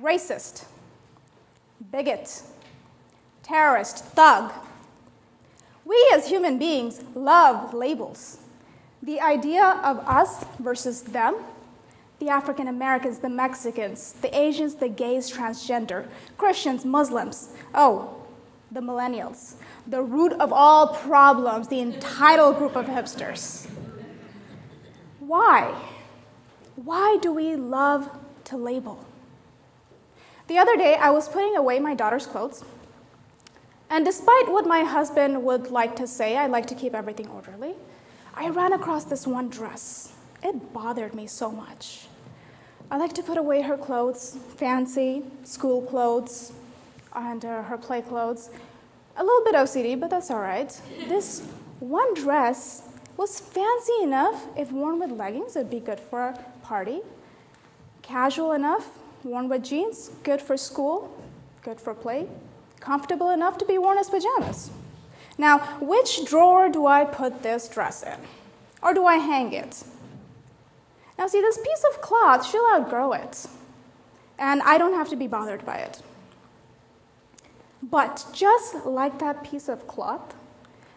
racist, bigot, terrorist, thug. We as human beings love labels. The idea of us versus them, the African Americans, the Mexicans, the Asians, the gays, transgender, Christians, Muslims, the millennials, the root of all problems, the entitled group of hipsters. Why? Why do we love to label? The other day, I was putting away my daughter's clothes, and despite what my husband would like to say, I like to keep everything orderly, I ran across this one dress. It bothered me so much. I like to put away her clothes, fancy school clothes, and her play clothes. A little bit OCD, but that's all right. This one dress was fancy enough. If worn with leggings, it'd be good for a party. Casual enough, worn with jeans, good for school, good for play. Comfortable enough to be worn as pajamas. Now, which drawer do I put this dress in? Or do I hang it? Now see, this piece of cloth, she'll outgrow it. And I don't have to be bothered by it. But just like that piece of cloth,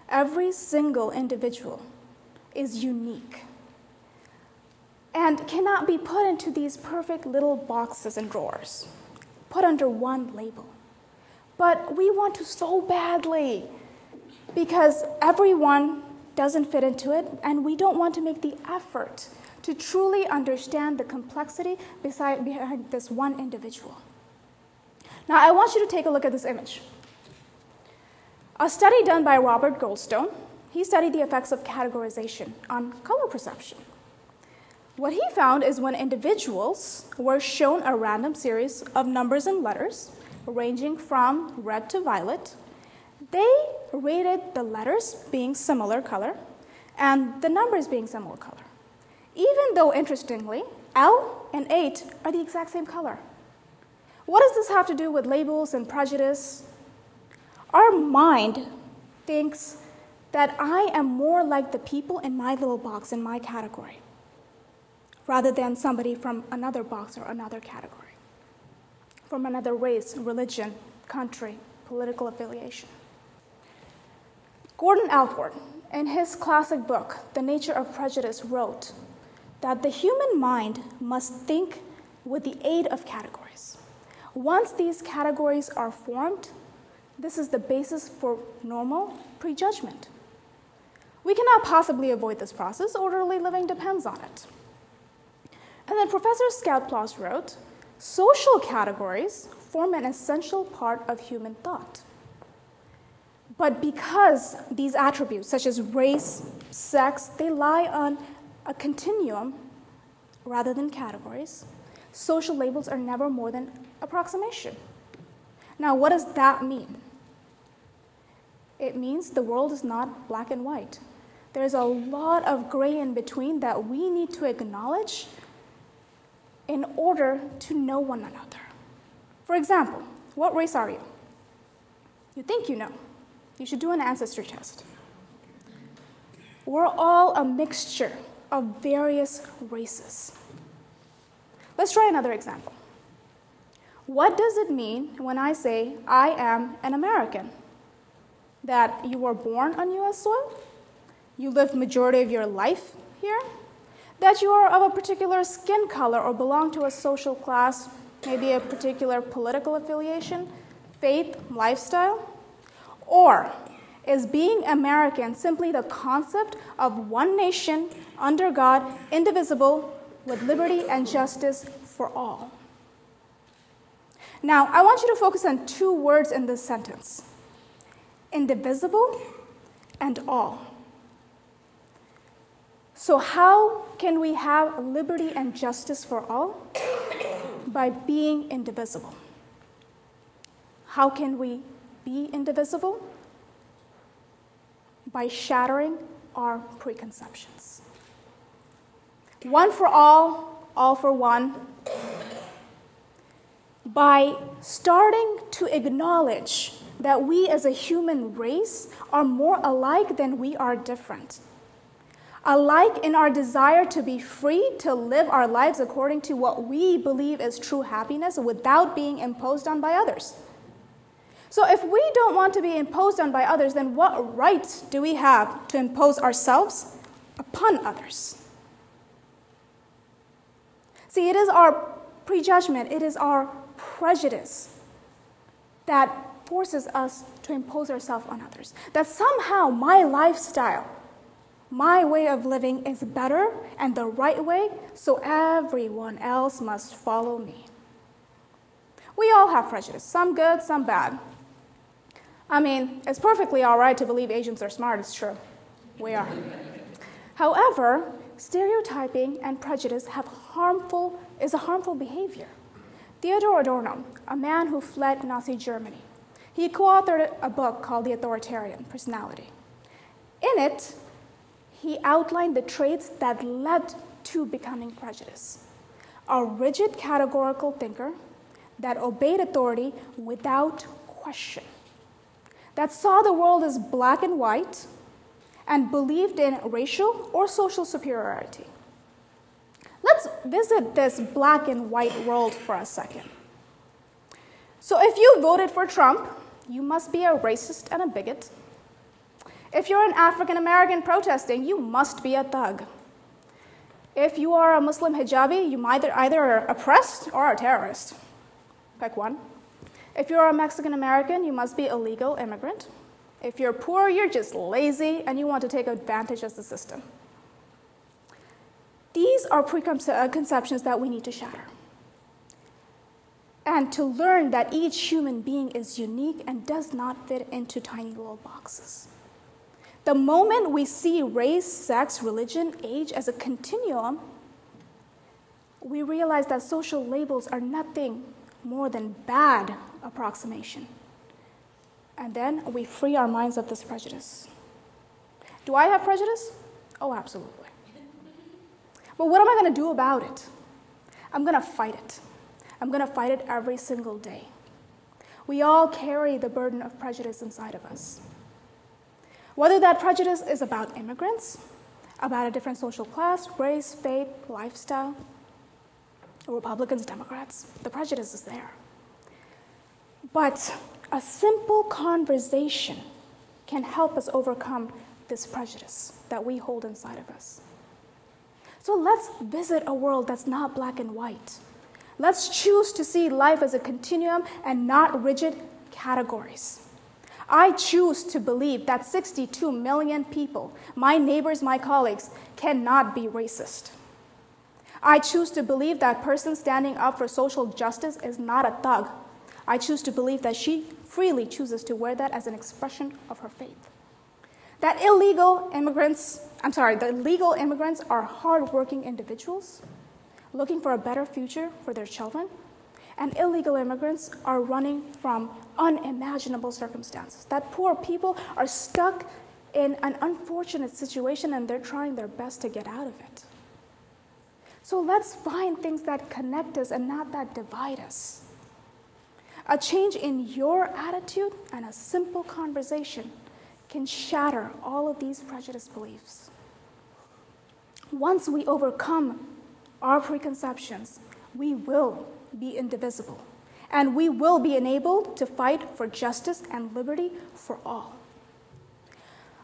every single individual is unique and cannot be put into these perfect little boxes and drawers, put under one label. But we want to so badly because everyone doesn't fit into it, and we don't want to make the effort to truly understand the complexity behind this one individual. Now, I want you to take a look at this image. A study done by Robert Goldstone, he studied the effects of categorization on color perception. What he found is when individuals were shown a random series of numbers and letters, ranging from red to violet, they rated the letters being similar color and the numbers being similar color. Even though, interestingly, L and 8 are the exact same color. What does this have to do with labels and prejudice? Our mind thinks that I am more like the people in my little box, in my category, rather than somebody from another box or another category, from another race, religion, country, political affiliation. Gordon Allport, in his classic book, The Nature of Prejudice, wrote that the human mind must think with the aid of categories. Once these categories are formed, this is the basis for normal prejudgment. We cannot possibly avoid this process. Orderly living depends on it. And then Professor Scout-Ploss wrote, social categories form an essential part of human thought. But because these attributes, such as race, sex, they lie on a continuum rather than categories, social labels are never more than approximation. Now, what does that mean? It means the world is not black and white. There's a lot of gray in between that we need to acknowledge in order to know one another. For example, what race are you? You think you know. You should do an ancestry test. We're all a mixture of various races. Let's try another example. What does it mean when I say I am an American? That you were born on US soil? You lived majority of your life here? That you are of a particular skin color or belong to a social class, maybe a particular political affiliation, faith, lifestyle? Or is being American simply the concept of one nation under God, indivisible, with liberty and justice for all? Now, I want you to focus on two words in this sentence: indivisible and all. So how can we have liberty and justice for all? By being indivisible. How can we be indivisible? By shattering our preconceptions. One for all for one. By starting to acknowledge that we as a human race are more alike than we are different. alike in our desire to be free to live our lives according to what we believe is true happiness without being imposed on by others. So if we don't want to be imposed on by others, then what right do we have to impose ourselves upon others? See, it is our prejudgment, it is our prejudice that forces us to impose ourselves on others. That somehow my lifestyle, my way of living is better and the right way, so everyone else must follow me. We all have prejudice, some good, some bad. I mean, it's perfectly all right to believe Asians are smart, it's true. We are. However, stereotyping and prejudice is a harmful behavior. Theodor Adorno, a man who fled Nazi Germany, he co-authored a book called The Authoritarian Personality. In it, he outlined the traits that led to becoming prejudiced. A rigid categorical thinker that obeyed authority without question, that saw the world as black and white, and believed in racial or social superiority. Let's visit this black and white world for a second. So if you voted for Trump, you must be a racist and a bigot. If you're an African American protesting, you must be a thug. If you are a Muslim hijabi, you either are oppressed or a terrorist. Pick one. If you're a Mexican American, you must be a legal immigrant. If you're poor, you're just lazy and you want to take advantage of the system. These are preconceptions that we need to shatter. And to learn that each human being is unique and does not fit into tiny little boxes. The moment we see race, sex, religion, age as a continuum, we realize that social labels are nothing more than bad approximation. And then we free our minds of this prejudice. Do I have prejudice? Oh, absolutely. But what am I going to do about it? I'm going to fight it. I'm going to fight it every single day. We all carry the burden of prejudice inside of us. Whether that prejudice is about immigrants, about a different social class, race, faith, lifestyle, Republicans, Democrats, the prejudice is there. But a simple conversation can help us overcome this prejudice that we hold inside of us. So let's visit a world that's not black and white. Let's choose to see life as a continuum and not rigid categories. I choose to believe that 62 million people, my neighbors, my colleagues, cannot be racist. I choose to believe that person standing up for social justice is not a thug. I choose to believe that she freely chooses to wear that as an expression of her faith. That the legal immigrants are hardworking individuals looking for a better future for their children, and illegal immigrants are running from unimaginable circumstances. That poor people are stuck in an unfortunate situation and they're trying their best to get out of it. So let's find things that connect us and not that divide us. A change in your attitude and a simple conversation can shatter all of these prejudice beliefs. Once we overcome our preconceptions, we will be indivisible, and we will be enabled to fight for justice and liberty for all.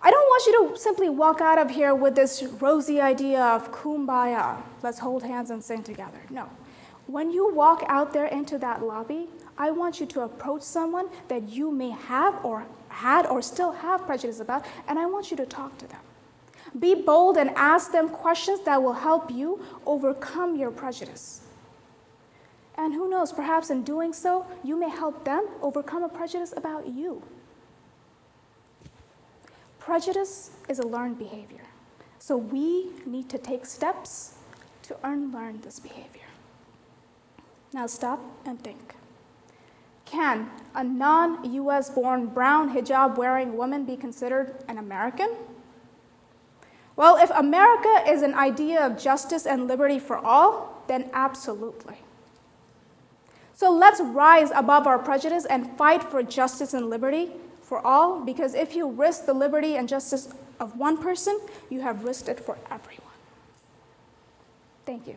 I don't want you to simply walk out of here with this rosy idea of kumbaya, let's hold hands and sing together. No. When you walk out there into that lobby, I want you to approach someone that you may have or had or still have prejudice about, and I want you to talk to them. Be bold and ask them questions that will help you overcome your prejudice. And who knows, perhaps in doing so, you may help them overcome a prejudice about you. Prejudice is a learned behavior, so we need to take steps to unlearn this behavior. Now stop and think. Can a non-US born brown hijab wearing woman be considered an American? Well, if America is an idea of justice and liberty for all, then absolutely. So let's rise above our prejudice and fight for justice and liberty for all, because if you risk the liberty and justice of one person, you have risked it for everyone. Thank you.